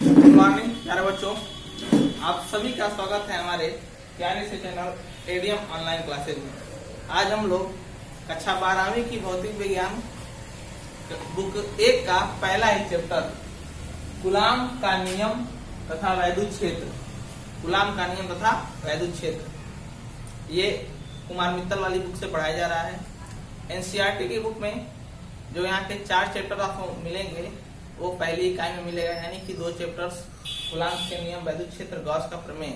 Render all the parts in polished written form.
Good morning प्यारे बच्चों, आप सभी का स्वागत है हमारे प्यारे से चैनल एडीएम ऑनलाइन क्लासेज में। आज हम लोग कक्षा 12वीं की भौतिक विज्ञान बुक 1 का पहला ही चैप्टर कूलाम का नियम तथा वैद्युत क्षेत्र, कूलाम का नियम तथा वैद्युत क्षेत्र, ये कुमार मित्तल वाली बुक से पढ़ाया जा रहा है। एनसीईआरटी की बुक में जो यहाँ के 4 चैप्टर आपको मिलेंगे वो पहली इकाई में मिलेगा, यानी कि 2 चैप्टर्स कूलाम के नियम, वैद्युत क्षेत्र, गॉस का प्रमेय,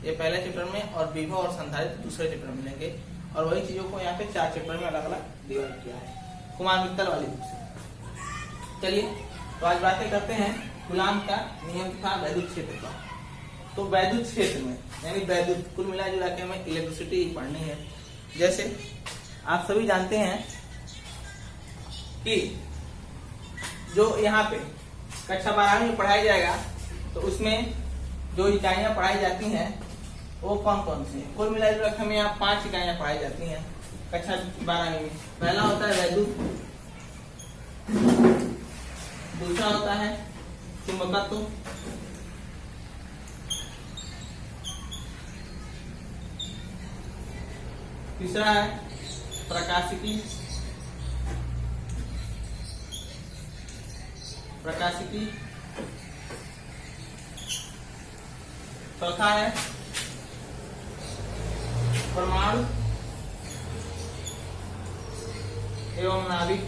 ये पहले चैप्टर में, और विभव और संधारित्र दूसरे चैप्टर में मिलेंगे। और वही चीजों को यहाँ पे 4 चैप्टर में अलग अलग डिवाइड किया है कुमार मित्तल वाली बुक से। चलिए तो आज बातें करते हैं कूलाम का नियम तथा वैद्युत क्षेत्र का। तो वैद्युत क्षेत्र में यानी वैद्युत, कुल मिला जुला के हमें इलेक्ट्रिसिटी पढ़नी है। जैसे आप सभी जानते हैं कि जो यहाँ पे कक्षा 12वीं में पढ़ाया जाएगा तो उसमें जो इकाइयां पढ़ाई जाती हैं वो कौन कौन सी है। कुल मिलाकर हमें यहाँ 5 इकाइयां पढ़ाई जाती हैं कक्षा 12वीं में। पहला होता है वैद्युत, दूसरा होता है चुंबकत्व, तीसरा है प्रकाशिकी, चौथा है परमाणु एवं नाभिक,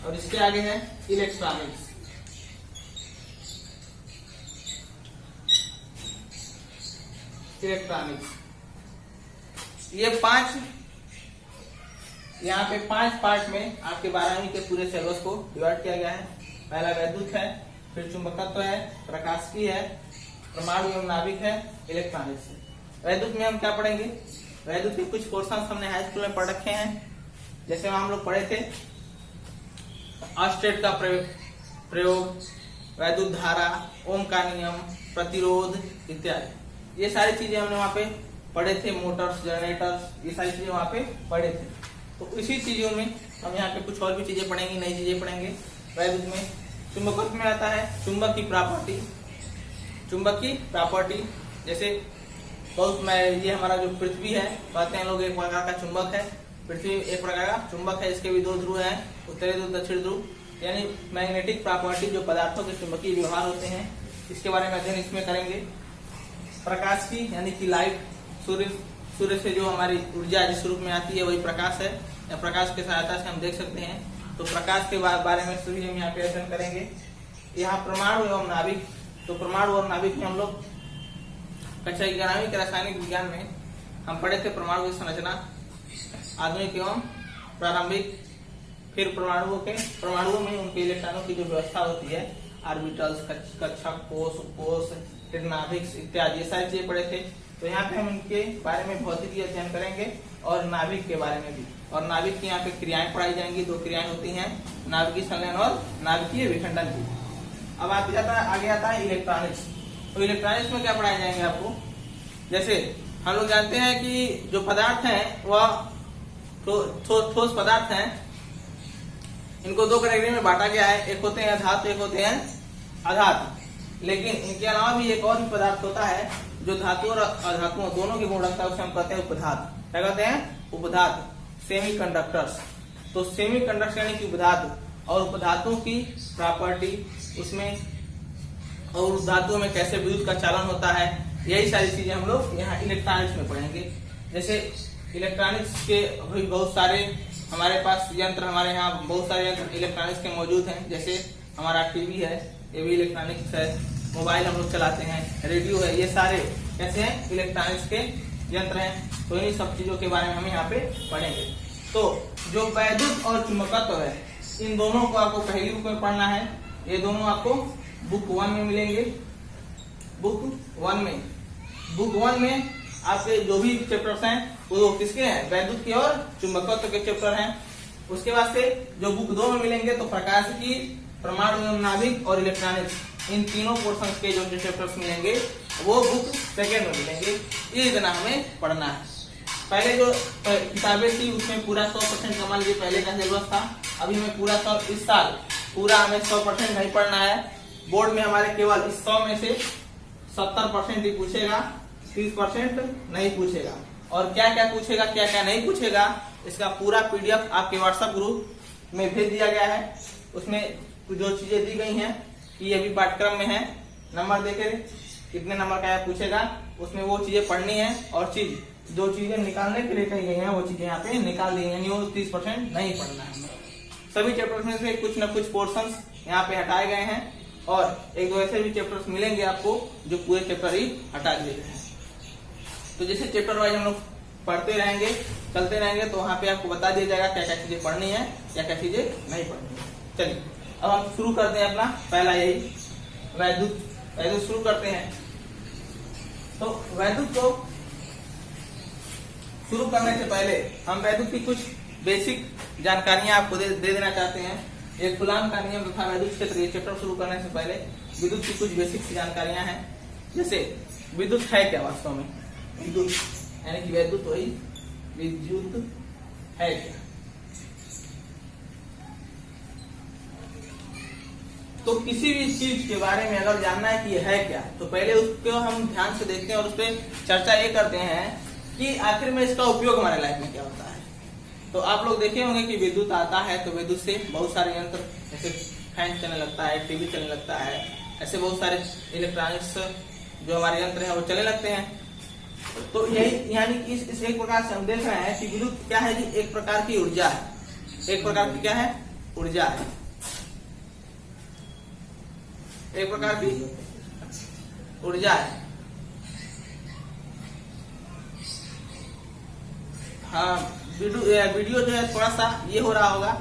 और इसके आगे है इलेक्ट्रॉनिक्स। ये 5 यहाँ पे 5 पार्ट में आपके 12वीं के पूरे सिलेबस को डिवाइड किया गया है। पहला वैद्युत है, फिर चुंबकत्व है, प्रकाशिकी है, परमाणु एवं नाभिक है, इलेक्ट्रॉनिक्स है। वैद्युत में हम क्या पढ़ेंगे? वैद्युत के कुछ पोर्शन हमने हाई स्कूल में पढ़ रखे हैं। जैसे हम लोग पढ़े थे ऑस्टेट का प्रयोग, वैद्युत धारा, ओम का नियम, प्रतिरोध इत्यादि, ये सारी चीजें हमने वहाँ पे पढ़े थे। मोटर्स, जनरेटर्स, ये सारी चीजें वहाँ पे पढ़े थे। तो इसी चीजों में हम यहाँ पे कुछ और भी चीजें पढ़ेंगे, नई चीजें पढ़ेंगे। वैद्युत में चुंबकत्व में आता है चुंबक की प्रॉपर्टी, जैसे बहुत ये हमारा जो पृथ्वी है, कहते हैं लोग एक प्रकार का चुंबक है। पृथ्वी एक प्रकार का चुंबक है, इसके भी 2 ध्रुव हैं, उत्तरी ध्रुव, दक्षिण ध्रुव, यानी मैग्नेटिक प्रॉपर्टी, जो पदार्थों के चुंबकीय व्यवहार होते हैं, इसके बारे में अध्ययन इसमें करेंगे। प्रकाश की यानी कि लाइट, सूर्य से जो हमारी ऊर्जा जिस रूप में आती है वही प्रकाश है, या प्रकाश की सहायता से हम देख सकते हैं। तो प्रकाश के बारे में सभी हम यहाँ पे अध्ययन करेंगे। यहाँ परमाणु एवं नाभिक, तो परमाणु और नाभिक में हम लोग कक्षा 11वीं के रासायनिक विज्ञान में हम पढ़े थे परमाणु की संरचना, आधुनिक एवं प्रारंभिक। फिर परमाणुओं में उनके इलेक्ट्रॉनों की जो व्यवस्था होती है, ऑर्बिटल्स, कक्षक, कोश, उपकोश, फिर नाभिक इत्यादि, ये सारी चीजें पढ़े थे। तो यहाँ पे हम इनके बारे में भौतिकी अध्ययन करेंगे और नाभिक के बारे में भी। और नाभिक की यहाँ पे क्रियाएं पढ़ाई जाएंगी। 2 क्रियाएं होती हैं, नाभिकीय संलयन और नाभिकीय विखंडन की। अब आगे आता है इलेक्ट्रॉनिक्स। तो इलेक्ट्रॉनिक्स में क्या पढ़ाए जाएंगे आपको? जैसे हम लोग जानते हैं कि जो पदार्थ हैं वह ठोस पदार्थ हैं। इनको 2 कैटेगरी में बांटा गया है, एक होते हैं धातु, एक होते हैं अधातु। लेकिन इनके अलावा भी एक और भी पदार्थ होता है जो धातु और अधातुओं दोनों की गुण रखता है, उसे हम कहते हैं उपधातु। क्या कहते हैं? उपधातु, सेमी कंडक्टर्स। तो सेमी कंडक्टर यानी कि उपधातु और उपधातुओं की प्रॉपर्टी, उसमें और उस धातुओं में कैसे विद्युत का चालन होता है, यही सारी चीजें हम लोग यहाँ इलेक्ट्रॉनिक्स में पढ़ेंगे। जैसे इलेक्ट्रॉनिक्स के अभी बहुत सारे हमारे पास यंत्र, हमारे यहाँ बहुत सारे यंत्र इलेक्ट्रॉनिक्स के मौजूद हैं। जैसे हमारा टीवी है, ये भी इलेक्ट्रॉनिक्स है, मोबाइल हम लोग चलाते हैं, रेडियो है, ये सारे कैसे हैं? इलेक्ट्रॉनिक्स के यंत्र हैं। तो इन्हीं सब चीजों के बारे में हम यहाँ पे पढ़ेंगे। तो जो वैद्युत और चुंबकत्व है, इन दोनों को आपको पहली बुक में पढ़ना है। ये दोनों आपको बुक 1 में मिलेंगे। बुक 1 में आपके जो भी चैप्टर्स हैं वो किसके हैं? वैद्युत के और चुंबकत्व के चैप्टर हैं। उसके बाद से जो बुक 2 में मिलेंगे तो प्रकाशिकी, परमाणु एवं नाभिक और इलेक्ट्रॉनिक्स, इन तीनों पोर्शन के जो चैप्टर्स मिलेंगे वो बुक 2 में मिलेंगे। ये इतना हमें पढ़ना है। पहले जो किताबें थी उसमें पूरा 100% का मान लीजिए पहले का सिलेबस था। अभी हमें पूरा इस साल पूरा हमें 100% नहीं पढ़ना है। बोर्ड में हमारे केवल इस 100 में से 70% ही पूछेगा, 30% नहीं पूछेगा। और क्या क्या पूछेगा क्या क्या नहीं पूछेगा इसका पूरा पीडीएफ आपके व्हाट्सएप ग्रुप में भेज दिया गया है। उसमें जो चीजें दी गई हैं कि ये भी पाठ्यक्रम में है, नंबर देकर कितने नंबर का पूछेगा, उसमें वो चीजें पढ़नी है। और जो चीजें निकालने के लिए कही गई हैं वो चीजें यहाँ पे निकाल दी गई, वो 30% नहीं पढ़ना है। सभी चैप्टर्स में से कुछ न कुछ पोर्शंस यहाँ पे हटाए गए हैं और एक दो ऐसे भी चैप्टर्स मिलेंगे आपको जो पूरे चैप्टर ही हटा दिए गए हैं। तो जैसे चैप्टर वाइज हम लोग पढ़ते रहेंगे, चलते रहेंगे, तो वहाँ पे आपको बता दिया जाएगा क्या क्या चीजें पढ़नी है, क्या क्या चीजें नहीं पढ़नी है। चलिए अब हम शुरू करते हैं अपना पहला यही वैद्युत शुरू करते हैं। तो वैद्युत को शुरू करने से पहले हम वैद्युत की कुछ बेसिक जानकारियां आपको दे देना चाहते हैं। एक कूलाम का नियम तथा वैद्युत क्षेत्र, ये चैप्टर शुरू करने से पहले विद्युत की कुछ बेसिक जानकारियां हैं। जैसे विद्युत है क्या, वास्तव में विद्युत यानी कि वैद्युत वही विद्युत है क्या। तो किसी भी चीज के बारे में अगर जानना है कि ये है क्या, तो पहले उसको हम ध्यान से देखते हैं और उस पर चर्चा ये करते हैं कि आखिर में इसका उपयोग हमारे लाइफ में क्या होता है। तो आप लोग देखे होंगे कि विद्युत आता है तो विद्युत से बहुत सारे यंत्र, जैसे फैन चलने लगता है, टीवी चलने लगता है, ऐसे बहुत सारे इलेक्ट्रॉनिक्स जो हमारे यंत्र हैं वो चलने लगते हैं। तो यही यानी कि इस एक प्रकार से हम देख रहे हैं कि विद्युत क्या है जी, एक प्रकार की ऊर्जा है। एक प्रकार की क्या है, ऊर्जा है, एक प्रकार की ऊर्जा है। हाँ, वीडियो जो है थोड़ा सा ये हो रहा होगा,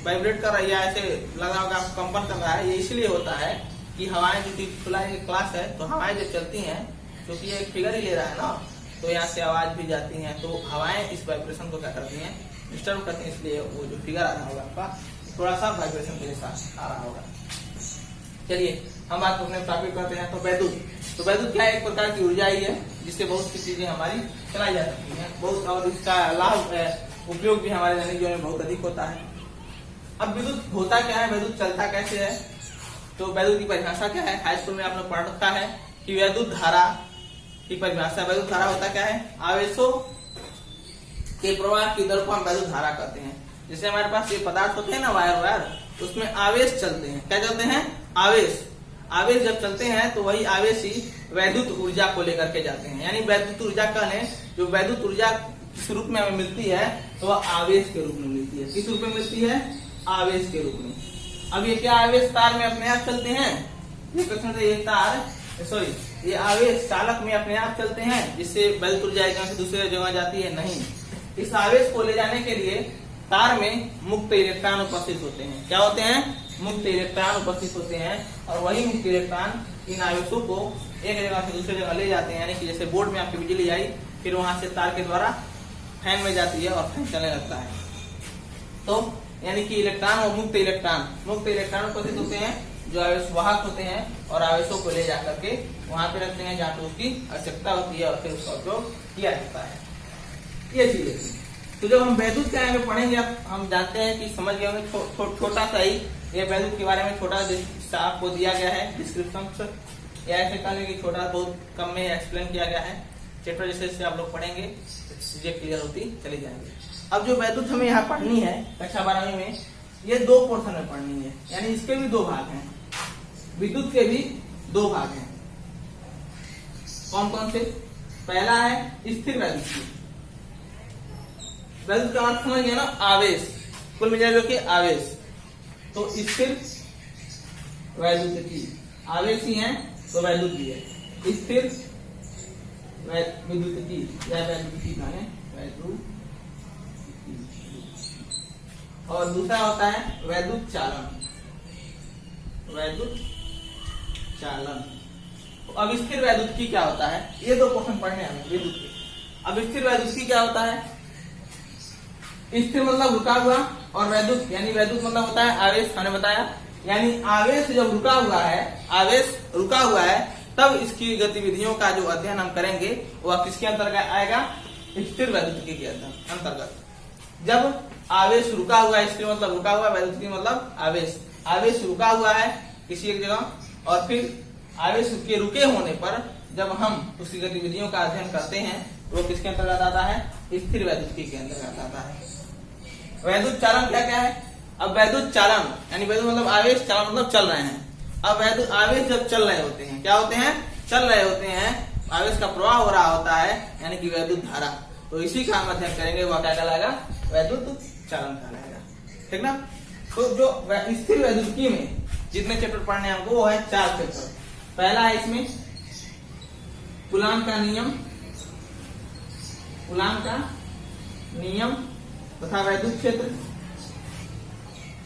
वाइब्रेट कर रही है, ऐसे लग रहा होगा कंपन कर रहा है। ये इसलिए होता है कि हवाएं जो खुला क्लास है तो हवाएं जब चलती हैं, क्योंकि ये फिगर ही ले रहा है ना, तो यहाँ से आवाज भी जाती है, तो हवाएं इस वाइब्रेशन को क्या करती हैं, डिस्टर्ब करती हैं। इसलिए वो जो फिगर आ रहा होगा आपका थोड़ा सा वाइब्रेशन के साथ आ रहा होगा। चलिए हम बात अपने टॉपिक करते हैं। तो वैद्युत क्या है, एक प्रकार की ऊर्जा ही है जिससे बहुत सी चीजें हमारी चलाई जा सकती हैं बहुत, और इसका लाभ उपयोग भी हमारे दैनिक जीवन में बहुत अधिक होता है। अब विद्युत होता क्या है, वैद्युत चलता कैसे है, तो वैद्युत की परिभाषा क्या है, हाई स्कूल में आपने पढ़ रखा है कि वैद्युत धारा की परिभाषा। वैद्युत धारा होता क्या है, आवेशों के प्रवाह की दर को हम वैद्युत धारा कहते हैं। जैसे हमारे पास ये पदार्थ होते हैं ना, वायर, उसमें आवेश चलते हैं। क्या चलते हैं, आवेश जब चलते हैं तो वही आवेश ही वैद्युत ऊर्जा को लेकर के जाते हैं। यानी वैद्युत ऊर्जा का है, जो वैद्युत ऊर्जा किस रूप में हमें मिलती है, तो वह आवेश के रूप में मिलती है। किस रूप में मिलती है, आवेश के रूप में। अब ये क्या आवेश तार में अपने आप चलते हैं, ये प्रश्न से, ये तार ये आवेश चालक में अपने आप चलते हैं, जिससे वैद्युत ऊर्जा एक जगह से दूसरी जगह जाती है, नहीं। इस आवेश को ले जाने के लिए तार में मुक्त इलेक्ट्रॉन उपस्थित होते हैं। क्या होते हैं, मुक्त इलेक्ट्रॉन उपस्थित होते हैं, और वही मुक्त इलेक्ट्रॉन इन आवेशों को एक जगह से दूसरी जगह ले जाते हैं। यानी कि जैसे बोर्ड में आपकी बिजली आई, फिर वहां से तार के द्वारा फैन में जाती है और फैन चलने लगता है। तो यानी कि इलेक्ट्रॉन और मुक्त इलेक्ट्रॉन उपस्थित होते हैं जो आवेश वाहक होते हैं, और आवेशों को ले जाकर के वहां पे रखते हैं जहाँ पे उसकी आवश्यकता होती है, और फिर उसका उपयोग किया जाता है। ये चीजें तो जब हम वैद्युत के बारे में पढ़ेंगे, हम जानते हैं कि समझ गए होंगे, छोटा सा ही ये वैद्युत के बारे में छोटा सा आपको दिया गया है डिस्क्रिप्शन, या ऐसे कहने की छोटा बहुत कम में एक्सप्लेन किया गया है। चैप्टर जैसे आप लोग पढ़ेंगे चीजें क्लियर होती चली जाएंगी। अब जो वैद्युत हमें यहाँ पढ़नी है कक्षा 12वीं में, ये 2 पोर्शन में पढ़नी है, यानी इसके भी 2 भाग हैं, विद्युत के भी 2 भाग हैं। कौन कौन से, पहला है स्थिर वैद्युत। वैद्युत का अर्थ समझ गया ना, आवेश, कुल मिला के आवेश। तो स्थिर वैद्युत की आवेश ही है तो वैद्युत भी है, स्थिर विद्युत की या वैद्युत की माने वैद्युत। और दूसरा होता है वैद्युत चालन। अब स्थिर वैद्युत की क्या होता है, ये 2 क्वेश्चन पढ़ने हमें विद्युत के। अब स्थिर वैद्युत की क्या होता है, स्थिर मतलब रुका हुआ, और वैद्युत यानी वैद्युत मतलब होता है आवेश, हमने बताया। यानी आवेश जब रुका हुआ है, तब इसकी गतिविधियों का जो अध्ययन हम करेंगे वह किसके अंतर्गत आएगा, स्थिर वैद्युत के अंतर्गत। जब आवेश रुका हुआ है, इसके मतलब रुका हुआ, वैद्युत की मतलब आवेश, आवेश रुका हुआ है किसी एक जगह, और फिर आवेश के रुके होने पर जब हम उसकी गतिविधियों का अध्ययन करते हैं तो वो किसके अंतर्गत आता है, स्थिर वैद्युतिकी के अंतर्गत आता है। वैद्युत चालन क्या क्या है? अब वैद्युत चालन यानी वैद्युत मतलब आवेश, चालन मतलब चल रहे हैं। अब वैद्युत आवेश जब चल रहे होते हैं, क्या होते हैं, चल रहे होते हैं, आवेश का प्रवाह हो रहा होता है, यानी कि वैद्युत धारा, तो इसी का हम अध्ययन करेंगे, वह क्या कहलाएगा, वैद्युत चालन कहलाएगा, ठीक ना। तो जो स्थिर वैद्युतिकी में जितने चैप्टर पढ़ने हैं हमको वो है 4 चैप्टर। पहला है इसमें कूलाम का नियम, कूलाम का नियम तथा वैद्युत क्षेत्र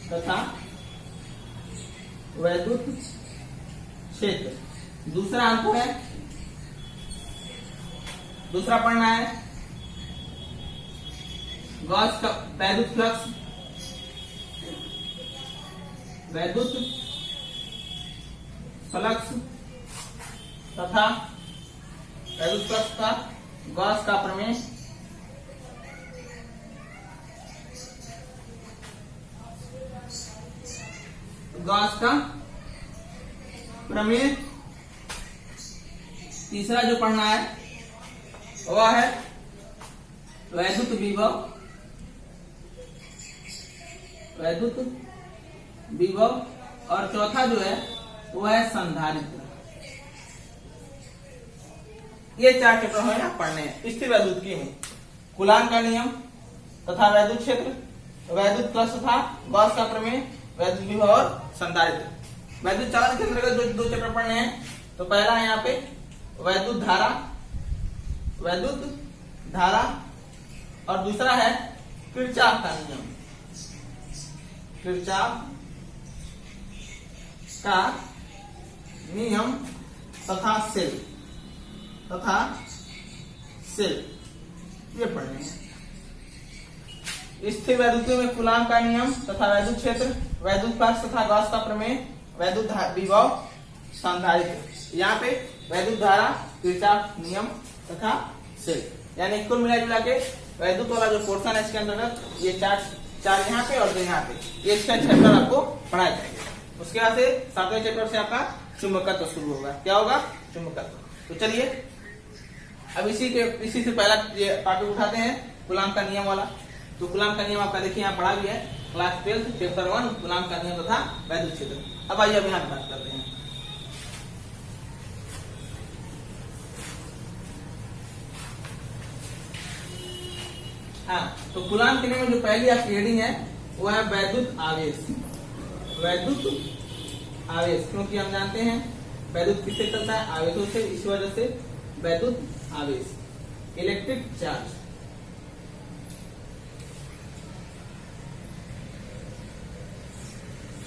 तथा वैद्युत क्षेत्र। दूसरा हमको है, दूसरा पढ़ना है गॉस का वैद्युत फ्लक्स, वैद्युत फ्लक्स तथा वैद्युत फ्लक्स का गॉस का प्रमेय, गॉस का प्रमेय। तीसरा जो पढ़ना है वह है वैद्युत विभव, वैद्युत विभव, और चौथा जो है वो है संधारित्र। ये 4 चैप्टर है यहाँ पढ़ने हैं स्थिर वैद्युतिकी में, कूलाम का नियम तथा वैद्युत क्षेत्र, वैद्युत फ्लक्स तथा गॉस का प्रमेय, वैद्युत विभव और संधारित्र। वैद्युत चालन के अंतर्गत जो 2 चैप्टर पढ़ने हैं, तो पहला है यहाँ पे वैद्युत धारा, वैद्युत धारा, और दूसरा है किरचॉफ का नियम, किरचॉफ का नियम तथा सेल, तथा सेल, ये पढ़ने हैं। स्थिर वैद्युतिकी में कूलाम का नियम तथा वैद्युत क्षेत्र, वैद्युत फ्लक्स तथा गॉस का प्रमेय, वैद्युत विभव, संधारित्र। यहाँ पे वैद्युत धारा, किरचॉफ नियम तथा सेल, यानी कुल मिला के वैद्युत वाला जो पोर्शन है इसके अंतर्गत ये 4 यहाँ पे और 2 यहाँ पे, ये 6 चैप्टर आपको पढ़ाया जाएगा। उसके बाद से 7वें चैप्टर से आपका चुंबकत्व शुरू होगा। क्या होगा? चुंबकत्व। तो चलिए अब इसी से पहला ये टॉपिक उठाते हैं, कूलाम का नियम वाला। तो कूलाम का नियम आपका देखिए यहाँ पढ़ा भी है, क्लास 12 चैप्टर 1 कूलाम का नियम तथा वैद्युत क्षेत्र। अब आइए अब यहाँ बात करते हैं। हाँ, तो कूलाम के नियम में जो पहली आपकी हेडिंग है वो है वैद्युत आवेश, वैद्युत आवेश, क्योंकि हम जानते हैं वैद्युत किससे चलता है? आवेशों से, इस वजह से वैद्युत आवेश, इलेक्ट्रिक चार्ज।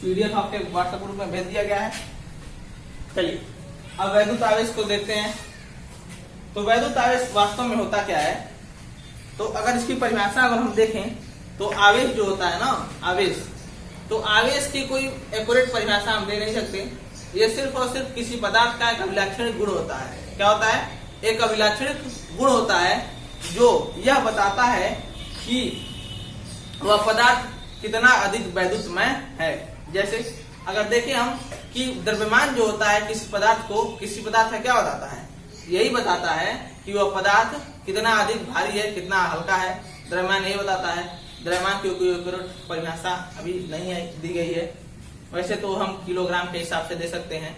पीडीएफ आपके व्हाट्सएप ग्रुप में भेज दिया गया है। चलिए अब वैद्युत आवेश को देखते हैं। तो वैद्युत आवेश वास्तव में होता क्या है? तो अगर इसकी परिभाषा अगर हम देखें तो आवेश जो होता है ना, आवेश, तो आवेश की कोई एक्यूरेट परिभाषा हम दे नहीं सकते। ये सिर्फ और सिर्फ किसी पदार्थ का एक अभिलाक्षणिक गुण होता है। क्या होता है? एक अभिलाक्षणिक गुण होता है जो यह बताता है कि वह पदार्थ कितना अधिक वैद्युतमय है। जैसे अगर देखें हम कि द्रव्यमान जो होता है किसी पदार्थ को, किसी पदार्थ का क्या बताता है? यही बताता है कि वह पदार्थ कितना अधिक भारी है, कितना हल्का है। द्रव्यमान यही बताता है। द्रव्यमान की कोई परिभाषा अभी नहीं दी गई है। वैसे तो हम किलोग्राम के हिसाब से दे सकते हैं,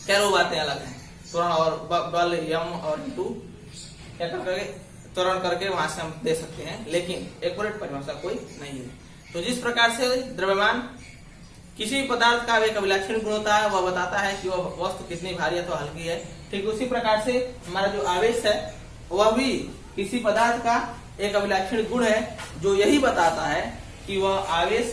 खैर वो बातें अलग हैं। त्वरण और बल यम और टू क्या करके त्वरण करके वहां से हम दे सकते हैं, लेकिन एक्यूरेट परिभाषा कोई नहीं है। तो जिस प्रकार से द्रव्यमान किसी पदार्थ का एक अभिलाक्षणिक गुण होता है, वह बताता है कि वह वस्तु कितनी भारी अथवा हल्की है। ठीक उसी प्रकार से हमारा जो आवेश है वह भी किसी पदार्थ का एक अभिलाक्षणिक गुण है जो यही बताता है कि वह आवेश,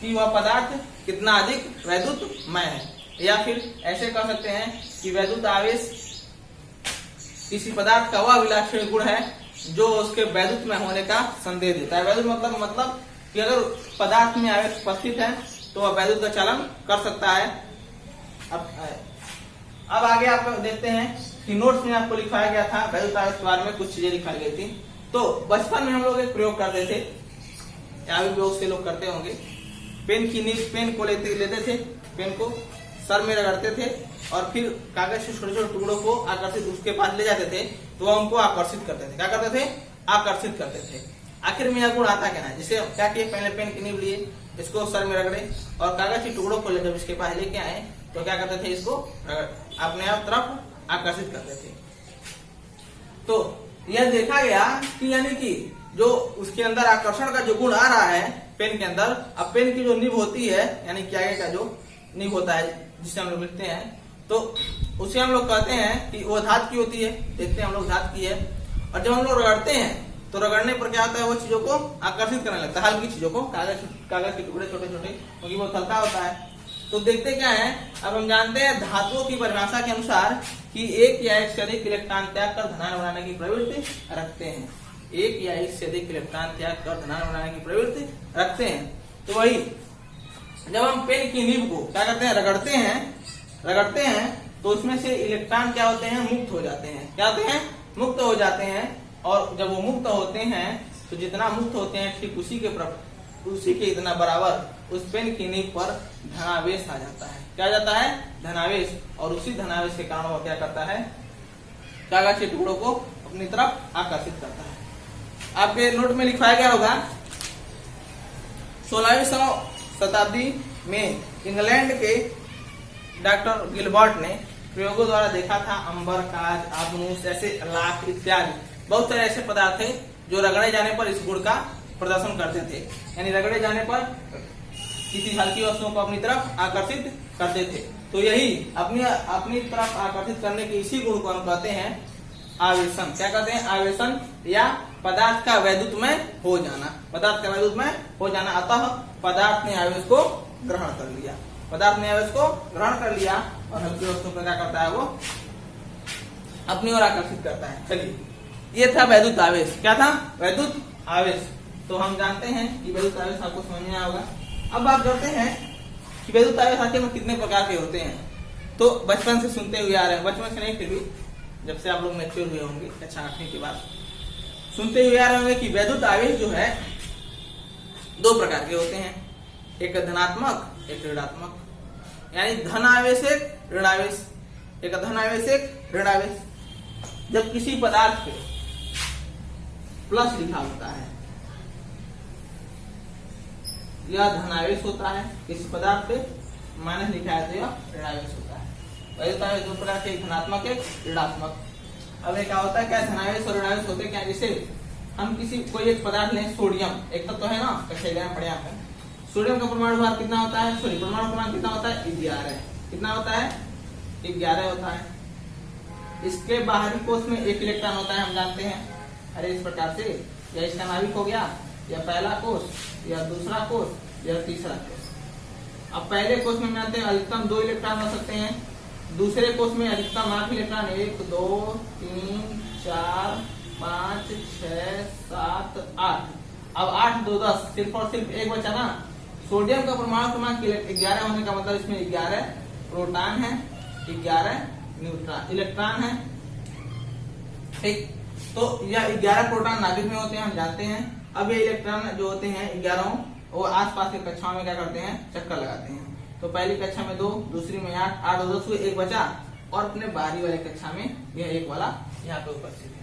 कि वह पदार्थ कितना अधिक वैद्युतमय है। या फिर ऐसे कह सकते हैं कि वैद्युत आवेश किसी पदार्थ का वह अभिलाक्षणिक गुण है जो उसके वैद्युतमय होने का संदेश देता है। वैद्युत मतलब कि अगर पदार्थ में आवेश उपस्थित है तो वह वैद्युत का चालन कर सकता है। अब आगे आप देखते हैं कि नोट्स में आपको लिखाया गया था वैद्युत आवेश के बारे में कुछ चीजें लिखाई गई थी। तो बचपन में हम लोग एक प्रयोग करते थे यहाँ भी बहुत से लोग करते होंगे। पेन की नीब, पेन को लेते थे, पेन को सर में रगड़ते थे और फिर कागज के छोटे छोटे टुकड़ों को आकर्षित उसके पास ले जाते थे, तो वह उनको आकर्षित करते थे। क्या करते थे? आकर्षित करते थे। आखिर में यह गुण आता क्या है? जिसे क्या किए, पहले पेन की नीब लिए, इसको सर में रगड़े और कागज के टुकड़ों को जब इसके पास लेके आए तो क्या करते थे, इसको अपने आप तरफ आकर्षित करते थे। तो यह देखा गया कि यानी कि जो उसके अंदर आकर्षण का जो गुण आ रहा है पेन के अंदर, अब पेन की जो नीब होती है यानी कि आगे का जो नीब होता है जिसे हम लोग लिखते हैं, तो उसे हम लोग कहते हैं कि वो धातु की होती है। देखते हैं हम लोग धातु की है। और जब हम लोग रगड़ते हैं तो रगड़ने पर क्या होता है, वो चीजों को आकर्षित करने लगता है, हल्की चीजों को, कागज के टुकड़े छोटे छोटे, क्योंकि वो हल्का होता है। तो देखते क्या है, अब हम जानते हैं धातुओं की परिभाषा के अनुसार कि एक या एक से अधिक इलेक्ट्रॉन त्याग कर धनायन बनाने की प्रवृत्ति रखते हैं। एक या एक से अधिक इलेक्ट्रॉन त्याग कर धनायन बनाने की प्रवृत्ति रखते हैं। तो वही जब हम पेन की नीब को क्या करते हैं, रगड़ते हैं तो उसमें से इलेक्ट्रॉन क्या होते हैं, मुक्त हो जाते हैं। क्या होते हैं? मुक्त हो जाते हैं। और जब वो मुक्त होते हैं तो जितना मुक्त होते हैं ठीक उसी के इतना बराबर उस पेन की नीब पर धनावेश आ जाता है। क्या जाता है? धनावेश। और उसी धनावेश के कारण वो क्या करता है, कागज के टुकड़ों को अपनी तरफ आकर्षित करता है। आपके नोट में लिखवाया गया होगा 16वीं शताब्दी में इंग्लैंड के डॉक्टर गिलबर्ट ने प्रयोगों द्वारा देखा था अंबर, काज, आबनूस, ऐसे लाख इत्यादि बहुत सारे ऐसे पदार्थ थे जो रगड़े जाने पर इस गुण का प्रदर्शन करते थे। यानी रगड़े जाने पर किसी हल्की वस्तुओं को अपनी तरफ आकर्षित करते थे। तो यही अपनी तरफ आकर्षित करने के इसी गुण को हम कहते हैं आवेशन। क्या कहते हैं? आवेशन या पदार्थ का वैद्युतमय हो जाना। पदार्थ का वैद्युतमय हो जाना। अतः पदार्थ ने आवेश को ग्रहण कर लिया। पदार्थ ने आवेश को ग्रहण कर लिया और हल्की वस्तु को क्या करता है, वो अपनी ओर आकर्षित करता है। चलिए, ये था वैद्युत आवेश। क्या था? वैद्युत आवेश। तो हम जानते हैं कि वैद्युत आवेश आपको समझ में आया होगा। अब बात करते हैं कि वैद्युत आवेश आखिर में कितने प्रकार के होते हैं। तो बचपन से सुनते हुए आ रहे हैं, बचपन से नहीं फिर भी जब से आप लोग मैच्योर हुए होंगे कक्षा 8वीं के बाद सुनते हुए आ रहे होंगे कि वैद्युत आवेश जो है 2 प्रकार के होते हैं, एक धनात्मक, एक ऋणात्मक। यानी धन आवेश एक, ऋण आवेश। एक धन आवेश, एक ऋण आवेश। जब किसी पदार्थ पे प्लस लिखा होता है यह धनावेश होता है, किसी पदार्थ पे माइनस लिखा है तो यह ऋणावेश होता है। वैद्युत आवेश 2 प्रकार के, एक धनात्मक, एक ऋणात्मक। अब क्या होता है, क्या धनावेश और ऋणावेश होते क्या? जैसे हम कोई एक पदार्थ लें, सोडियम, एक तो है ना, कक्षा 11 में पढ़े आपने। सोडियम का परमाणु भार कितना होता है, सॉरी परमाणु क्रमांक कितना होता है, 11। कितना होता है, 11 होता है। इसके बाहरी कोश में 1 इलेक्ट्रॉन होता है, हम जानते हैं। अरे इस प्रकार से या इसका नाभिक हो गया, या पहला कोश, या दूसरा कोश, या तीसरा कोश। अब पहले कोश में जानते हैं अधिकतम 2 इलेक्ट्रॉन हो सकते हैं, दूसरे कोश में अधिकतम 8 इलेक्ट्रॉन, 1 2 3 4 5 6 7 8। अब 8 2 10, सिर्फ और सिर्फ एक बचा ना। सोडियम का परमाणु क्रमांक 11 होने का मतलब इसमें 11 प्रोटॉन है, 11 न्यूट्रॉन इलेक्ट्रॉन है। ठीक, तो यह 11 प्रोटॉन नाभिक में होते हैं, हम जानते हैं। अब ये इलेक्ट्रॉन जो होते हैं 11 वो आसपास के कक्षाओं में क्या करते हैं, चक्कर लगाते हैं। तो पहली कक्षा में 2, दूसरी में 8, 8 और 10 हुए, 1 बचा। और अपने बाहरी वाले कक्षा में यह 1 वाला यहाँ पे उपस्थित है।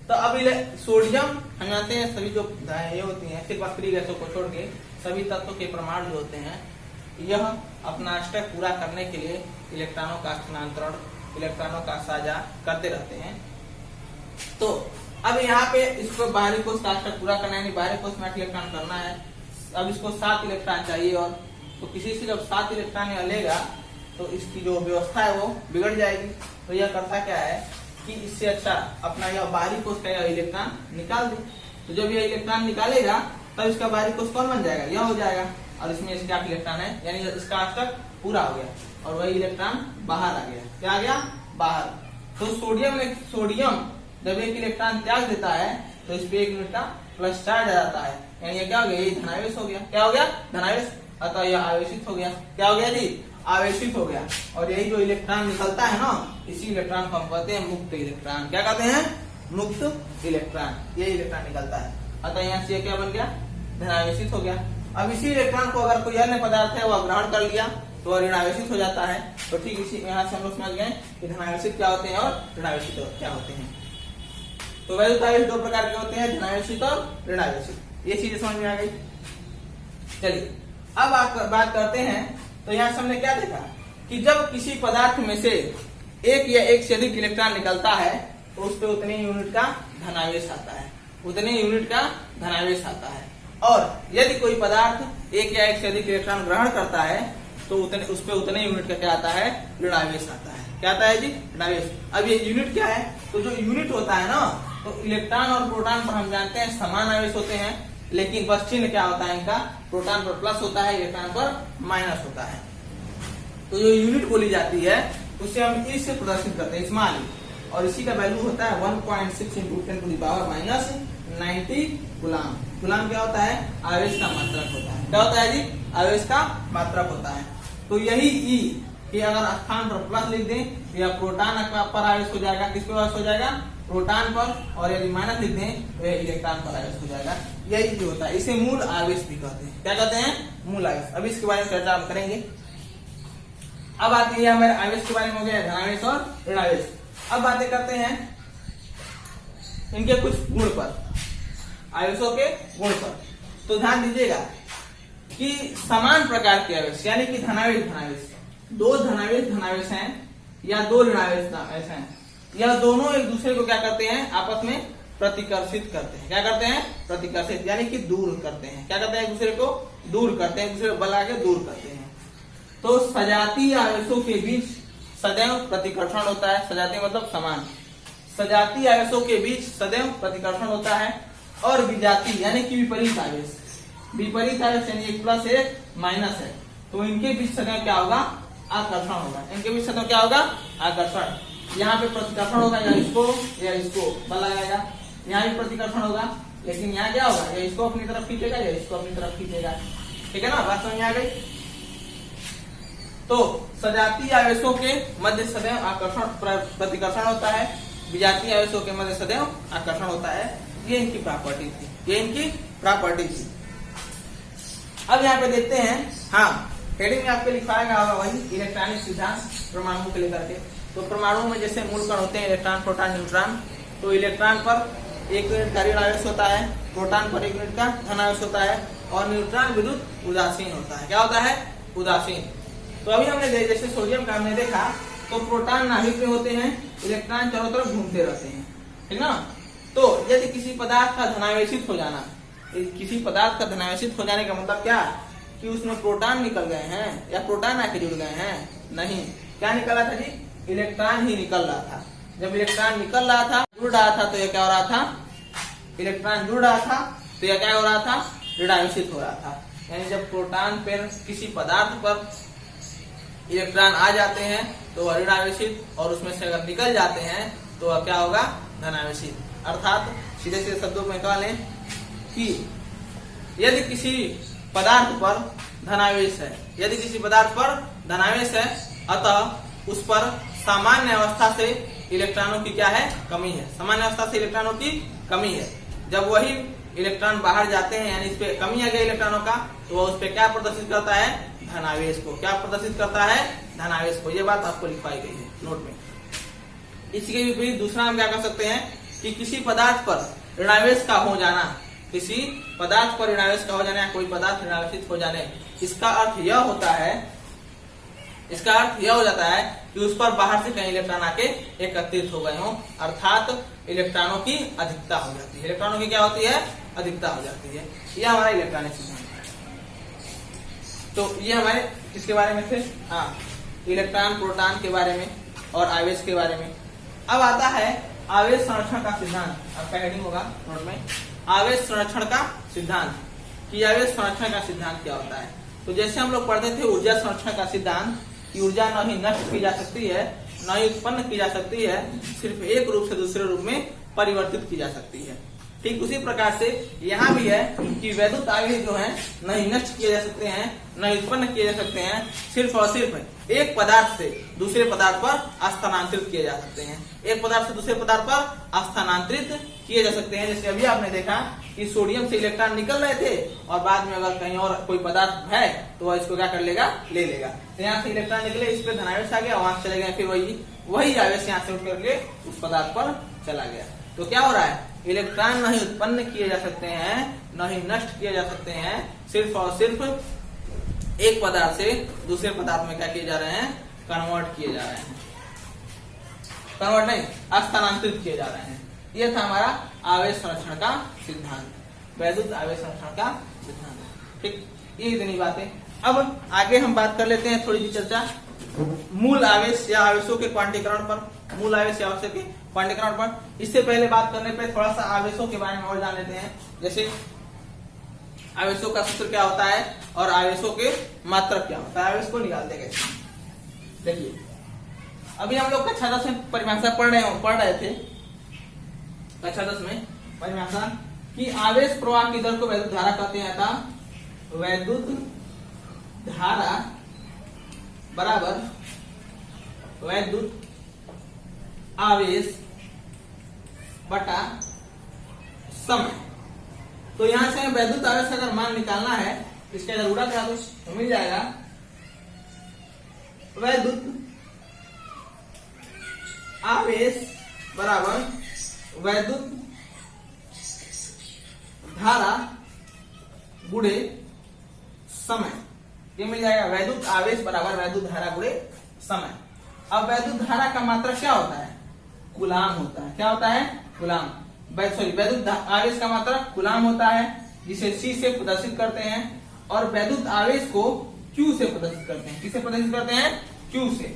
तो अब सोडियम हम जानते हैं सभी जो ये होती हैं, सिर्फ अक्रिय गैसों को छोड़ के सभी तत्वों के परमाणु जो होते हैं, यह अपना अष्टक पूरा करने के लिए इलेक्ट्रॉनों का स्थानांतरण, इलेक्ट्रॉनों का साझा करते रहते हैं। तो अब यहाँ पे इसको बाहरी कोश का अष्टक पूरा करना है, बाहरी कोश में 8 इलेक्ट्रॉन करना है। अब इसको 7 इलेक्ट्रॉन चाहिए, और तो किसी से जब 7 इलेक्ट्रॉन लेगा तो इसकी जो व्यवस्था है वो बिगड़ जाएगी। तो यह करता क्या है कि इससे अच्छा अपना यह बाहरी कोश का इलेक्ट्रॉन निकाल दे। तो जब यह इलेक्ट्रॉन निकालेगा तब इसका बाहरी कोश कौन बन जाएगा, यह हो जाएगा। और इसमें इसके 8 इलेक्ट्रॉन है, यानी इसका अष्टक पूरा हो गया और वही इलेक्ट्रॉन बाहर आ गया। क्या आ गया, बाहर। तो सोडियम जब 1 इलेक्ट्रॉन त्याग देता है तो इस पे 1 न्यूट्रॉन प्लस चार्ज आ जाता है, यानी क्या हो गया, ये धनावेश हो गया। क्या हो गया, धनावेश। अतः यह आवेशित हो गया। क्या हो गया जी, आवेशित हो गया। और यही जो इलेक्ट्रॉन निकलता है ना, इसी इलेक्ट्रॉन को हम कहते हैं मुक्त इलेक्ट्रॉन। क्या कहते हैं, मुक्त इलेक्ट्रॉन। ये इलेक्ट्रॉन निकलता है। अतः यहाँ से क्या बन गया, धनावेशित हो गया। अब इसी इलेक्ट्रॉन को अगर कोई अन्य पदार्थ है वह ग्रहण कर लिया तो वह ऋणावेशित हो जाता है। तो ठीक इसी यहाँ से हम लोग समझ गए कि धनावेशित क्या होते हैं और ऋणावेशित क्या होते हैं। तो वैद्युत आवेश दो प्रकार के होते हैं, धनावेशित और ऋणावेशित। ये चीजें समझ में आ गई। चलिए अब बात करते हैं। तो यहाँ से हमने क्या देखा कि जब किसी पदार्थ में से एक या एक से अधिक इलेक्ट्रॉन निकलता है तो उस पर उतने यूनिट का धनावेश आता है, उतने यूनिट का धनावेश आता है। और यदि कोई पदार्थ एक या एक से अधिक इलेक्ट्रॉन ग्रहण करता है तो उस पर उतने यूनिट का क्या आता है, ऋणावेश आता है। क्या आता है जी, ऋणावेश। अब ये यूनिट क्या है, तो जो यूनिट होता है ना, तो इलेक्ट्रॉन और प्रोटॉन पर हम जानते हैं समान आवेश होते हैं, लेकिन बस चिन्ह क्या होता है इनका, प्रोटॉन पर प्लस होता है, इलेक्ट्रॉन पर माइनस होता है। तो जो यूनिट बोली जाती है उसे हम इस से प्रदर्शित करते हैं, स्मॉल ई, और इसी का वैल्यू होता है 1.6 × 10⁻⁻90 गुलाम। गुलाम क्या होता है, आवेश का मात्रक होता है। क्या होता है जी, आवेश का मात्रक होता है। तो यही ई कि अगर स्थान पर प्लस लिख दें तो यह प्रोटॉन पर आवेश हो जाएगा, किस पर आवेश हो जाएगा, प्रोटॉन पर, और यदि माइनस लिख दें तो यह इलेक्ट्रॉन पर आवेश हो जाएगा। यही जो होता है इसे मूल आवेश भी कहते हैं। क्या कहते हैं, मूल आवेश। अभी इसके बारे में चर्चा हम करेंगे। अब आते हैं हमारे आवेश के बारे में, हो गया धनावेश और ऋणावेश। अब बातें करते हैं इनके कुछ गुण पर, आवेशों के गुण पर। तो ध्यान दीजिएगा कि समान प्रकार के आवेश यानी कि धनावेश धनावेश, दो धनावेश हैं या दो ऋणावेश हैं, यह दोनों एक दूसरे को क्या करते हैं, आपस में प्रतिकर्षित करते हैं। क्या करते हैं, प्रतिकर्षित, यानी कि दूर करते हैं। क्या करते हैं, एक दूसरे को दूर करते हैं, एक दूसरे को बल के दूर करते हैं। तो सजातीय आवेशों के बीच सदैव प्रतिकर्षण होता है। सजातीय मतलब समान, सजातीय आवेशों के बीच सदैव प्रतिकर्षण होता है। और विजातीय यानी कि विपरीत आवेश, विपरीत आवेश यानी एक प्लस एक माइनस है, तो इनके बीच सदैव क्या होगा, आकर्षण होगा। इनके बीच सदैव क्या होगा, आकर्षण। यहाँ पे प्रतिकर्षण होगा, या इसको बल लगाएगा, यहाँ भी प्रतिकर्षण होगा, लेकिन यहाँ क्या होगा, या इसको अपनी तरफ खींचेगा या इसको अपनी तरफ खींचेगा। ठीक है ना, बात समझ में आ गई। तो सजातीय आवेशों के मध्य सदैव आकर्षण प्रतिकर्षण होता है, विजातीय आवेशों के मध्य सदैव आकर्षण होता है। ये इनकी प्रॉपर्टी थी, ये इनकी प्रॉपर्टी थी। अब यहाँ पे देखते हैं, हाँ हेडिंग में आपके लिखवाएगा होगा वही इलेक्ट्रॉनिक सिद्धांत परमाणु को लेकर के। तो परमाणु में जैसे मूल कण होते हैं इलेक्ट्रॉन, प्रोटॉन, न्यूट्रॉन। तो इलेक्ट्रॉन पर 1 यूनिट का ऋणावेश होता है, प्रोटॉन पर 1 यूनिट का धनावेश होता है, और न्यूट्रॉन विद्युत उदासीन होता है। क्या होता है, उदासीन। तो अभी हमने जैसे सोडियम का हमने देखा, तो प्रोटॉन नाभिक में होते हैं, इलेक्ट्रॉन चारों तरफ घूमते रहते हैं, ठीक ना। तो यदि किसी पदार्थ का धनावेशित हो जाना, किसी पदार्थ का धनावेशित हो जाने का मतलब क्या, कि उसमें प्रोटॉन निकल गए हैं या प्रोटॉन आके जुड़ गए हैं, नहीं। क्या निकला था जी, इलेक्ट्रॉन ही निकल रहा था। जब इलेक्ट्रॉन निकल रहा था, जुड़ रहा था, तो यह क्या हो रहा था, इलेक्ट्रॉन जुड़ रहा था, तो यह क्या हो रहा था, ऋणावेशित हो रहा था। यानी जब प्रोटॉन पर किसी पदार्थ पर इलेक्ट्रॉन आ जाते हैं तो वह ऋणावेशित, और उसमें से अगर निकल जाते हैं तो वह क्या होगा, धनावेशित। अर्थात सीधे सीधे शब्दों में कह लें कि यदि किसी पदार्थ पर धनावेश है, यदि किसी पदार्थ पर धनावेश है, अतः उस पर सामान्य अवस्था से इलेक्ट्रॉनों की क्या है, कमी है। सामान्य अवस्था से इलेक्ट्रॉनों की कमी है। जब वही इलेक्ट्रॉन बाहर जाते हैं, यानी इस पे कमी आ गई इलेक्ट्रॉनों का, तो वह उस पे क्या प्रदर्शित करता है, धनावेश को। क्या प्रदर्शित करता है, धनावेश को। ये बात आपको लिखवाई गई है नोट में। इसके विपरीत दूसरा हम क्या कर सकते हैं कि किसी पदार्थ पर ऋणावेश का हो जाना, किसी पदार्थ पर ऋणावेश का हो जाना, या कोई पदार्थ ऋणावेशित हो जाने, इसका अर्थ यह होता है, इसका अर्थ यह हो जाता है कि उस पर बाहर से कहीं इलेक्ट्रॉन आके एकत्रित हो गए हों, अर्थात इलेक्ट्रॉनों की अधिकता हो जाती है। इलेक्ट्रॉनों की क्या होती है, अधिकता हो जाती है। यह हमारा इलेक्ट्रॉनिक सिद्धांत है। तो ये हमारे किसके बारे में थे, हाँ इलेक्ट्रॉन, प्रोटॉन के बारे में और आवेश के बारे में। अब आता है आवेश संरक्षण का सिद्धांत। आपका हेडिंग होगा नोट में, आवेश संरक्षण का सिद्धांत। कि आवेश संरक्षण का सिद्धांत क्या होता है। तो जैसे हम लोग पढ़ते थे ऊर्जा संरक्षण का सिद्धांत, कि ऊर्जा न ही नष्ट की जा सकती है, न ही उत्पन्न की जा सकती है, सिर्फ एक रूप से दूसरे रूप में परिवर्तित की जा सकती है। ठीक उसी प्रकार से यहाँ भी है कि वैद्युत आवेश जो है न ही नष्ट किए जा सकते हैं न ही उत्पन्न किए जा सकते हैं, सिर्फ और सिर्फ एक पदार्थ से दूसरे पदार्थ पर स्थानांतरित किए जा सकते हैं। एक पदार्थ से दूसरे पदार्थ पर स्थानांतरित किए जा सकते हैं। जैसे अभी आपने देखा कि सोडियम से इलेक्ट्रॉन निकल रहे थे और बाद में अगर कहीं और कोई पदार्थ है तो वह इसको क्या कर लेगा, ले लेगा। तो यहाँ से इलेक्ट्रॉन निकले, इस पे धनावेश आ गया, वहां चले गए, फिर वही आवेश यहाँ से उठ करके उस पदार्थ पर चला गया। तो क्या हो रहा है, इलेक्ट्रॉन नहीं उत्पन्न किए जा सकते हैं न ही नष्ट किए जा सकते हैं, सिर्फ और सिर्फ एक पदार्थ से दूसरे पदार्थ में क्या किए जा रहे हैं, कन्वर्ट किए जा रहे हैं। कन्वर्ट नहीं, स्थानांतरित किए जा रहे हैं। यह था हमारा आवेश संरक्षण का सिद्धांत, वैद्युत आवेश संरक्षण का सिद्धांत। ठीक, ये इतनी बातें। अब आगे हम बात कर लेते हैं थोड़ी सी चर्चा मूल आवेश या आवेशों के क्वांटीकरण पर, मूल आवेश या आवेशों के क्वांटीकरण पर। इससे पहले बात करने पे थोड़ा सा आवेशों के बारे में और जान लेते हैं। जैसे आवेशों का सूत्र क्या होता है और आवेशों के मात्रक क्या होता है, आवेश को निकालते कैसे। देखिए अभी हम लोग कक्षा 10 में परिभाषा पढ़ रहे थे, कक्षा 10 में परिभाषा कि आवेश प्रवाह की दर को वैद्युत धारा कहते हैं, था वैद्युत धारा बराबर वैद्युत आवेश बटा समय। तो यहां से वैद्युत आवेश अगर मान निकालना है, इसका अगर उड़ा था तो मिल जाएगा वैद्युत आवेश बराबर वैद्युत धारा गुणे समय। ये मिल जाएगा वैद्युत आवेश बराबर वैद्युत धारा गुणे समय। अब वैद्युत धारा का मात्रा क्या होता है, कूलाम होता है। क्या होता है, कूलाम। वैद्युत आवेश का मात्रा कूलाम होता है, जिसे C से प्रदर्शित करते हैं, और वैद्युत आवेश को Q से प्रदर्शित करते हैं। किसे प्रदर्शित करते हैं, Q से।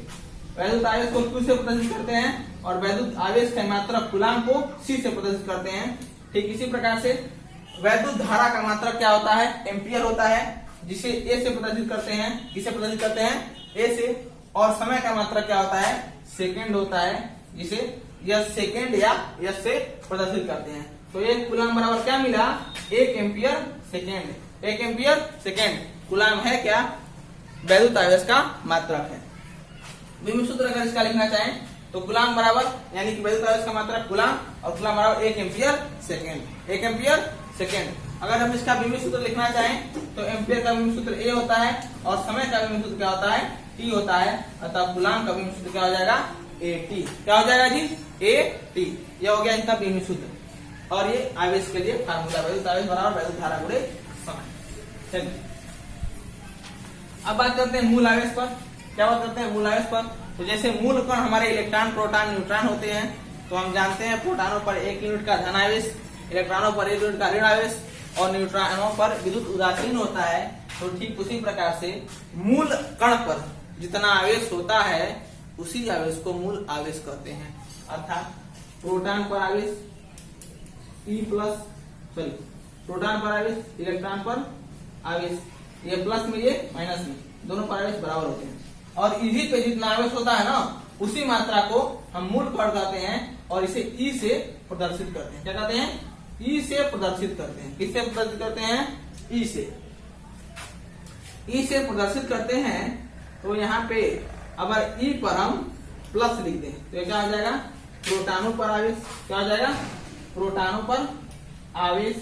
वैद्युत आवेश को Q से प्रदर्शित करते हैं और वैद्युत आवेश का मात्रा कूलाम को C से प्रदर्शित करते हैं। ठीक इसी प्रकार से वैद्युत धारा का मात्रा क्या होता है, एम्पियर होता है, जिसे A से प्रदर्शित करते हैं। किसे प्रदर्शित करते हैं, A से। और समय का मात्रा क्या होता है, सेकेंड होता है, जिसे यह सेकेंड या यस से प्रदर्शित करते हैं। तो एक कूलाम बराबर क्या मिला, 1 ampere second. 1 ampere second coulomb है क्या, वैद्युत आवेश का मात्रक है। विभव सूत्र अगर इसका लिखना चाहें तो कूलाम बराबर यानी कि वैद्युत आवेश का मात्रक कूलाम, और कूलाम बराबर 1 एम्पियर सेकेंड। 1 ampere second. अगर हम इसका विभव सूत्र लिखना चाहें तो एम्पियर का विभव सूत्र A होता है और समय का विभव सूत्र क्या होता है, T होता है। अतः कूलाम का विभव सूत्र क्या हो जाएगा, AT। क्या हो जाएगा जी, AT। यह हो गया इनका विभव सूत्र। और ये आवेश के लिए फार्मूला, वैद्युत आवेश बराबर वैद्युत धारा गुणे समय। चलिए अब बात करते हैं मूल आवेश पर। क्या बात करते हैं मूल आवेश पर, तो जैसे मूल कण हमारे इलेक्ट्रॉन, प्रोटॉन, न्यूट्रॉन होते हैं, तो हम जानते हैं प्रोटॉनों पर 1 यूनिट का धन आवेश, इलेक्ट्रॉनों पर 1 यूनिट का ऋण आवेश और न्यूट्रॉनों पर विद्युत उदासीन होता है। तो ठीक उसी प्रकार से मूल कण पर जितना आवेश होता है उसी आवेश को मूल आवेश कहते हैं। अर्थात प्रोटॉन पर आवेश प्रोटॉन पर आवेश, इलेक्ट्रॉन पर आवेश, ये प्लस में ये माइनस में, दोनों पर आवेश बराबर होते हैं। और इसी पे जितना आवेश होता है ना, उसी मात्रा को हम मूल कण कहते हैं और इसे E से प्रदर्शित करते हैं। क्या कहते हैं, E से प्रदर्शित करते हैं। किससे प्रदर्शित करते हैं, E से। E से प्रदर्शित करते हैं। तो यहाँ पे अगर E पर हम प्लस लिख दें तो ये क्या हो जाएगा, प्रोटॉनों पर आवेश। क्या हो जाएगा, प्रोटॉनों पर आवेश।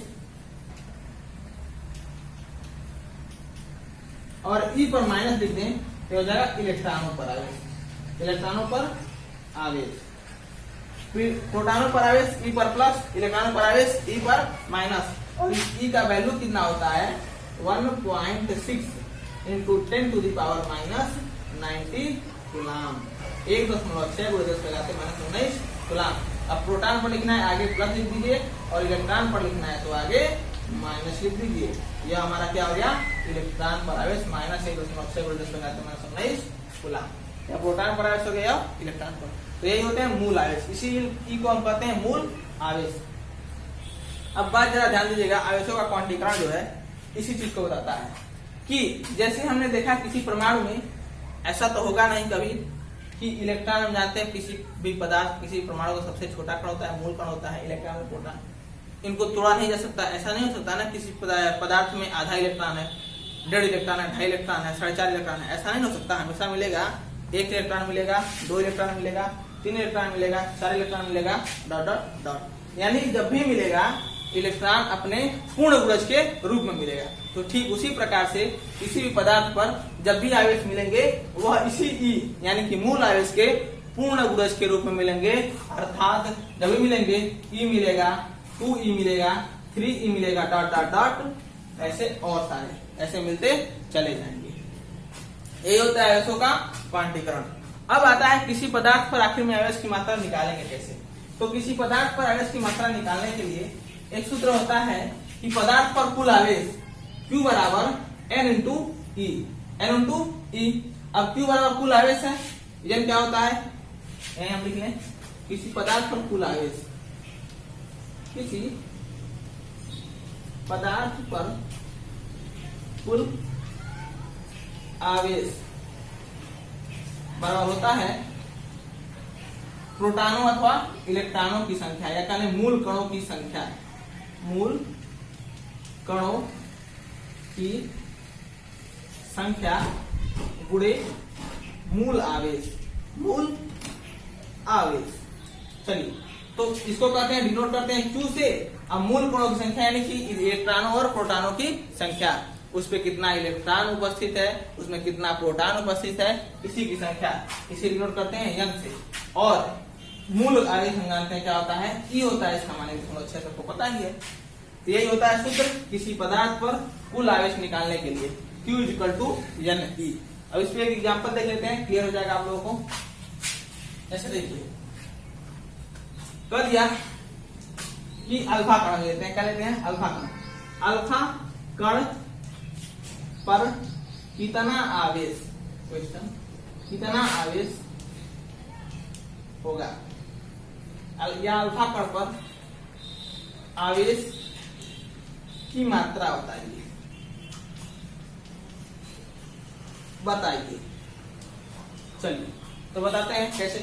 और E पर माइनस लिख दें तो हो जाएगा इलेक्ट्रॉनों पर आवेश। इलेक्ट्रॉनों पर आवेश, फिर प्रोटॉनों पर आवेश E पर प्लस, इलेक्ट्रॉनों पर आवेश E पर माइनस। और इस E का वैल्यू कितना होता है, 1.6 into 10 to the power minus 90 coulomb. 1.6 गुणे 10 लगाते -19 कूलाम। अब प्रोटॉन पर लिखना है आगे प्लस लिख दीजिए और इलेक्ट्रॉन पर लिखना है तो आगे माइनस लिख दीजिए। यह हमारा क्या हो गया, इलेक्ट्रॉन पर आवेश -1.6 गुणे 10 लगाते -19 कूलाम। या प्रोटॉन पर आवेश हो गया इलेक्ट्रॉन पर। तो यही होते हैं मूल आवेश, इसी E को हम कहते हैं मूल आवेश। अब बात जरा ध्यान दीजिएगा, आवेशों का क्वांटीकरण जो है इसी चीज को बताता है कि जैसे हमने देखा किसी परमाणु में, ऐसा तो होगा नहीं कभी कि इलेक्ट्रॉन, हम जानते हैं किसी भी पदार्थ, किसी परमाणु का सबसे छोटा कण होता है, मूल कण होता है, इलेक्ट्रॉन और प्रोटॉन। इनको तोड़ा नहीं जा सकता, ऐसा नहीं हो सकता ना। किसी पदार्थ में आधा इलेक्ट्रॉन है, 1.5 इलेक्ट्रॉन है, 2.5 इलेक्ट्रॉन है, 4.5 इलेक्ट्रॉन है, ऐसा नहीं हो सकता। हमेशा मिलेगा 1 इलेक्ट्रॉन मिलेगा, 2 इलेक्ट्रॉन मिलेगा, 3 इलेक्ट्रॉन मिलेगा, 4 इलेक्ट्रॉन मिलेगा, डॉट डॉट डॉट। यानी जब भी मिलेगा इलेक्ट्रॉन अपने पूर्ण गुणज के रूप में मिलेगा। तो ठीक उसी प्रकार से किसी भी पदार्थ पर जब भी आवेश मिलेंगे वह इसी ई यानी कि मूल आवेश के पूर्ण गुणज के रूप में मिलेंगे। अर्थात जब भी मिलेंगे ई मिलेगा, 2e मिलेगा, 3e मिलेगा, डॉट डॉट डॉट, ऐसे और सारे ऐसे मिलते चले जाएंगे। यही होता है आवेशों का क्वांटीकरण। अब आता है किसी पदार्थ पर आखिर में आवेश की मात्रा निकालेंगे कैसे। तो किसी पदार्थ पर आवेश की मात्रा निकालने के लिए एक सूत्र होता है कि पदार्थ पर कुल आवेश Q बराबर N इंटू ई, N इंटू ई। अब Q बराबर कुल आवेश है, यह क्या होता है, यही हम लिख लें, किसी पदार्थ पर कुल आवेश, किसी पदार्थ पर कुल आवेश बराबर होता है प्रोटॉनों अथवा इलेक्ट्रॉनों की संख्या, या कहें मूल कणों की संख्या, मूल कणों की संख्या गुणे मूल आवेश, मूल आवेश। चलिए, तो इसको कहते हैं, डिनोट करते हैं Q से। अब मूल कणों की संख्या यानी कि इलेक्ट्रॉनों और प्रोटॉनों की संख्या, उस पे कितना इलेक्ट्रॉन उपस्थित है, उसमें कितना प्रोटॉन उपस्थित है, इसी की संख्या, इसे डिनोट करते हैं यंग से। और मूल आवेश हम जानते हैं क्या होता है, ई होता है इसका माने, अच्छे सबको पता ही है। तो यही होता है सूत्र किसी पदार्थ पर कुल आवेश निकालने के लिए, Q equal to N E. अब इस पे एक एग्जाम्पल देख लेते हैं, क्लियर हो जाएगा आप लोगों को। ऐसे देखिए, कर दिया कि अल्फा कण लेते हैं, क्या लेते हैं, अल्फा कण। अल्फा कण पर कितना आवेश, क्वेश्चन, कितना आवेश होगा, या अल्फा कण पर आवेश की मात्रा बताइए, बताइए। चलिए, तो बताते हैं कैसे।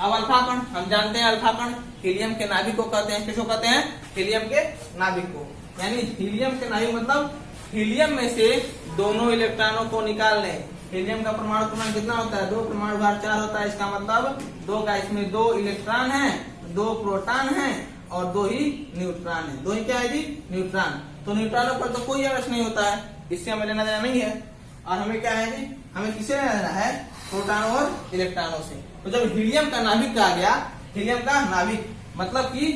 अब अल्फा कण हम जानते हैं, अल्फा कण हीलियम के नाभिक को कहते हैं। किसको कहते हैं, हीलियम के नाभिक को। यानी हीलियम के नाभिक मतलब हीलियम में से दोनों इलेक्ट्रॉनों को निकाल लें। हीलियम का परमाणु क्रमांक कितना होता है, 2, परमाणु भार 4 होता है। इसका मतलब 2 का, इसमें 2 इलेक्ट्रॉन है, 2 प्रोटॉन है और 2 ही न्यूट्रॉन है। 2 ही क्या है जी, न्यूट्रॉन। तो न्यूट्रॉनों पर तो कोई आवेश नहीं होता है, इससे हमें लेना देना नहीं है। और हमें क्या है जी, हमें किससे लेना देना है, प्रोटॉनों और इलेक्ट्रॉनों से। तो जब हीलियम का नाभिक कहा गया, हीलियम का नाभिक मतलब कि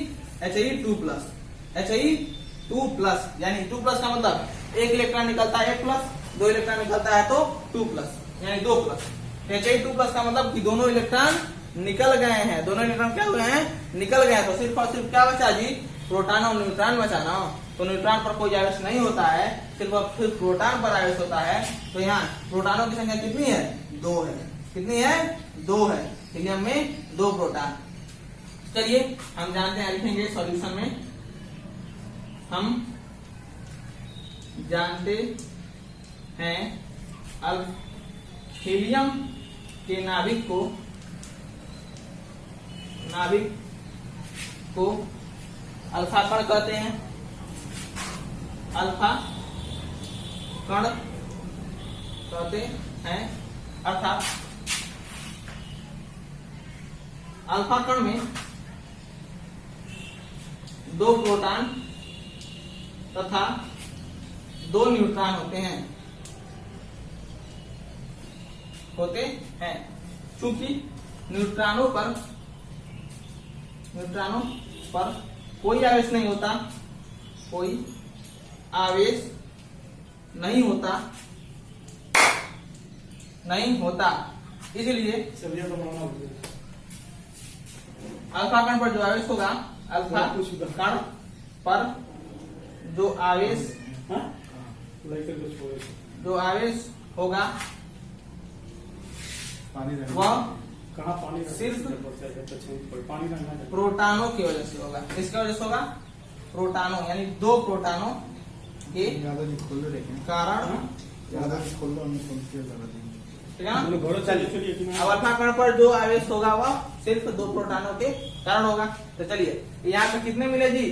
He2+, He2+, यानी 2+ का मतलब 1 इलेक्ट्रॉन निकलता है 1+, 2 इलेक्ट्रॉन निकलता है तो 2+, यानी 2+। He2+ का मतलब कि दोनों इलेक्ट्रॉन निकल गए हैं, दोनों इलेक्ट्रॉन क्या हुए हैं, निकल गए हैं। तो सिर्फ और सिर्फ क्या बचा जी, प्रोटॉन और न्यूट्रॉन बचा ना। तो न्यूट्रॉन पर कोई आवेश नहीं होता है, सिर्फ प्रोटॉन पर आवेश होता है। तो यहाँ प्रोटॉनों की संख्या कितनी है, 2 है। कितनी है, 2 है। हीलियम में 2 प्रोटॉन। चलिए हम जानते हैं, लिखेंगे सॉल्यूशन में, हम जानते हैं हीलियम के नाभिक को अल्फा कण कहते हैं। अल्फा कण कहते हैं, अर्थात अल्फा कण में 2 प्रोटॉन तथा 2 न्यूट्रॉन होते हैं। चूंकि न्यूट्रॉनों पर कोई आवेश नहीं होता, कोई आवेश नहीं होता, इसलिए अल्फा कण पर जो आवेश होगा, अल्फा कण पर जो आवेश होगा वह सिर्फ प्रोटॉनों की वजह से होगा। किसकी वजह से होगा, प्रोटॉनों, यानी 2 प्रोटॉनों के कारण। अब अल्फा कण पर जो आवेश होगा वह सिर्फ 2 प्रोटॉनों के कारण होगा। तो चलिए, यहाँ पे कितने मिले जी,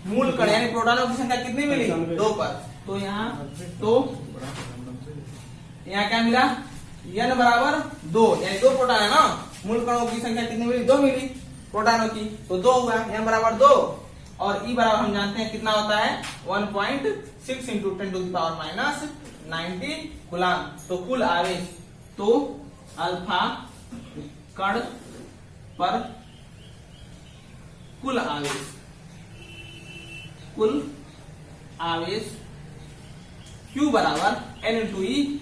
मूल कण यानी प्रोटॉनों की संख्या कितनी मिली? 2 पर। तो यहाँ क्या मिला? n बराबर 2 यानी 2 प्रोटॉन है ना। मूल कणों की संख्या कितनी मिली? 2 मिली प्रोटॉनों की, तो 2 हुआ, n बराबर 2। और E बराबर हम जानते हैं कितना होता है 1.6 इंटू 10⁻90 कूलाम। तो कुल आवेश, तो अल्फा कण पर कुल आवेश Q बराबर N इंटू ई,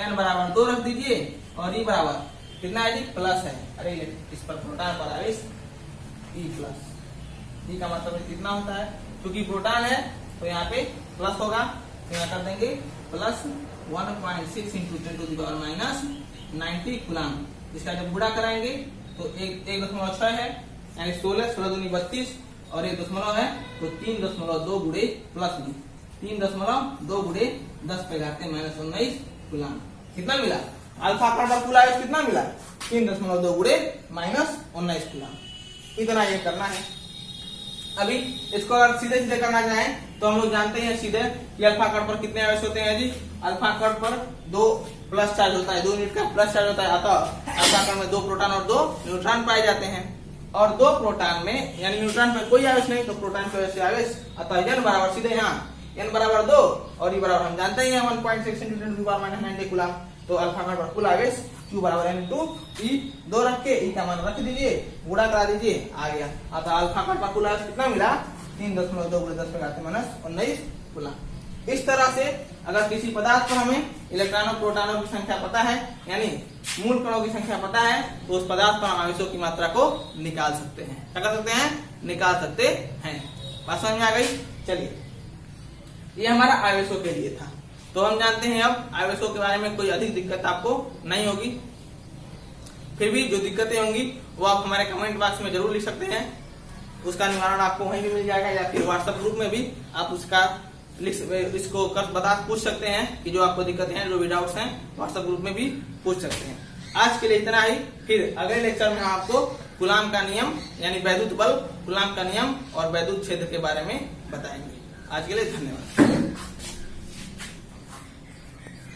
N बराबर 2 रख दीजिए और E बराबर कितना है जी? प्लस है। अरे इस पर प्रोटॉन पर आवेश E प्लस, E का मतलब कितना होता है? क्योंकि प्रोटॉन है तो यहाँ पे प्लस होगा, तो यहाँ कर देंगे प्लस 1.6 इंटू 10⁻90 कूलाम। इसका जब गुणा कराएंगे तो 1.6 है यानी 16 दूनी 32 और 1 दशमलव है तो 3.2 गुणे प्लस में 3.2 गुणे 10⁻19 कूलाम। कितना मिला? अल्फा कण पर कुल आवेश कितना मिला? 3.2 गुणे -19 कूलाम। इतना ये करना है। अभी इसको अगर सीधे सीधे करना चाहें तो हम लोग जानते हैं सीधे कि अल्फा कण पर कितने आवेश होते हैं जी? अल्फा कण पर 2 प्लस चार्ज होता है, 2 यूनिट का प्लस चार्ज होता है। अतः अल्फा कण में 2 प्रोटॉन और 2 न्यूट्रॉन पाए जाते हैं। और 2 प्रोटॉन में यानी न्यूट्रॉन पर कोई आवेश नहीं, तो प्रोटॉन की वजह से आवेश, अतः n बराबर सीधे यहाँ n बराबर 2 और E बराबर हम जानते हैं 1.6 इंटू 10⁻90 कूलाम। तो अल्फा कण पर कुल आवेश Q बराबर N इंटू E, 2 रख के E का मान रख दीजिए, गुणा करा दीजिए, आ गया। अतः अल्फा कण पर कुल आवेश कितना मिला? 3.2 गुणे 10⁻19 कूलाम। इस तरह से अगर किसी पदार्थ पर हमें इलेक्ट्रॉनों प्रोटॉनों की संख्या पता है यानी मूल कणों की संख्या पता है, तो उस पदार्थ पर हम आवेशों की मात्रा को निकाल सकते हैं। क्या कर सकते हैं? निकाल सकते हैं। बात समझ में आ गई? चलिए, ये हमारा आवेशों के लिए था। तो हम जानते हैं अब आवेशों के बारे में कोई अधिक दिक्कत आपको नहीं होगी। फिर भी जो दिक्कतें होंगी वो आप हमारे कमेंट बॉक्स में जरूर लिख सकते हैं, उसका निवारण आपको वहीं भी मिल जाएगा, या फिर व्हाट्सएप ग्रुप में भी आप उसका इसको पूछ सकते हैं कि जो आपको दिक्कतें हैं, जो भी डाउट्स हैं, व्हाट्सएप ग्रुप में भी पूछ सकते हैं। आज के लिए इतना ही। फिर अगले लेक्चर में हम आपको कूलाम का नियम यानी वैद्युत बल, कूलाम का नियम और वैद्युत क्षेत्र के बारे में बताएंगे। आज के लिए धन्यवाद।